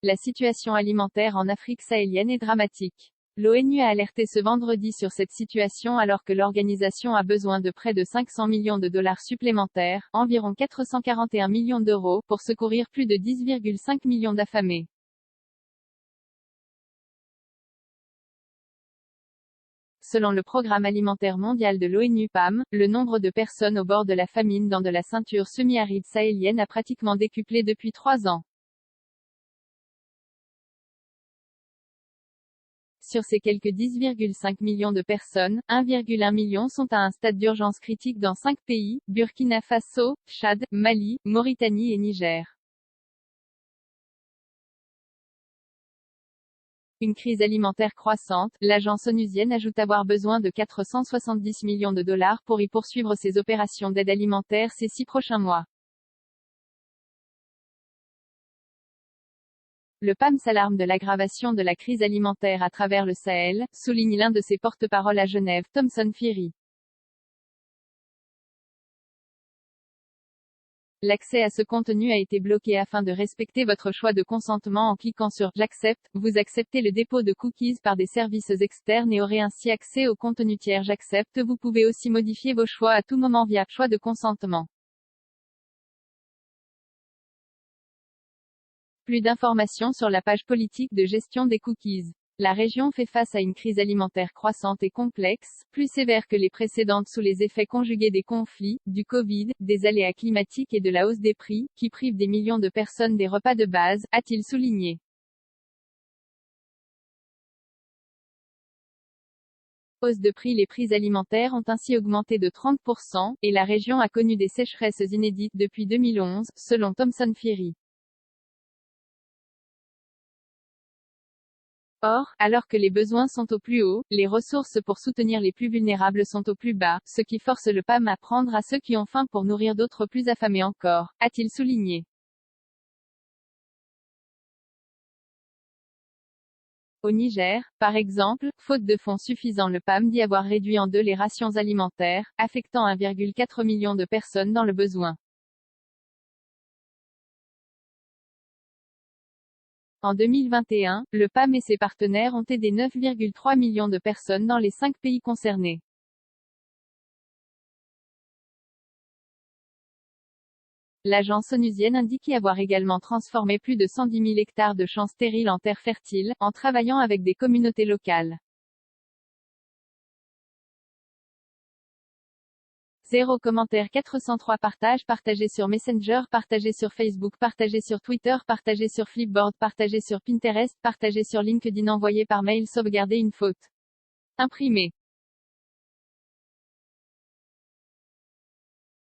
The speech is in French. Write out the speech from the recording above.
La situation alimentaire en Afrique sahélienne est dramatique. L'ONU a alerté ce vendredi sur cette situation alors que l'organisation a besoin de près de 500 millions de dollars supplémentaires, environ 441 millions d'euros, pour secourir plus de 10,5 millions d'affamés. Selon le Programme alimentaire mondial de l'ONU PAM, le nombre de personnes au bord de la famine dans de la ceinture semi-aride sahélienne a pratiquement décuplé depuis 3 ans. Sur ces quelques 10,5 millions de personnes, 1,1 million sont à un stade d'urgence critique dans 5 pays, Burkina Faso, Tchad, Mali, Mauritanie et Niger. Une crise alimentaire croissante, l'agence onusienne ajoute avoir besoin de 470 millions de dollars pour y poursuivre ses opérations d'aide alimentaire ces 6 prochains mois. Le PAM s'alarme de l'aggravation de la crise alimentaire à travers le Sahel, souligne l'un de ses porte-paroles à Genève, Thomson Phiri. L'accès à ce contenu a été bloqué afin de respecter votre choix de consentement en cliquant sur « J'accepte ». Vous acceptez le dépôt de cookies par des services externes et aurez ainsi accès au contenu tiers. J'accepte. Vous pouvez aussi modifier vos choix à tout moment via « Choix de consentement ». Plus d'informations sur la page politique de gestion des cookies. La région fait face à une crise alimentaire croissante et complexe, plus sévère que les précédentes sous les effets conjugués des conflits, du Covid, des aléas climatiques et de la hausse des prix, qui privent des millions de personnes des repas de base, a-t-il souligné. Hausse de prix. Les prix alimentaires ont ainsi augmenté de 30%, et la région a connu des sécheresses inédites depuis 2011, selon Thomson Phiri. Or, alors que les besoins sont au plus haut, les ressources pour soutenir les plus vulnérables sont au plus bas, ce qui force le PAM à prendre à ceux qui ont faim pour nourrir d'autres plus affamés encore, a-t-il souligné. Au Niger, par exemple, faute de fonds suffisants, le PAM dit avoir réduit en 2 les rations alimentaires, affectant 1,4 million de personnes dans le besoin. En 2021, le PAM et ses partenaires ont aidé 9,3 millions de personnes dans les 5 pays concernés. L'agence onusienne indique y avoir également transformé plus de 110 000 hectares de champs stériles en terres fertiles, en travaillant avec des communautés locales. 0 commentaire 403 partagé sur Messenger, partagé sur Facebook, partagé sur Twitter, partagé sur Flipboard, partagé sur Pinterest, partagé sur LinkedIn, envoyé par mail, sauvegarder une faute. Imprimé.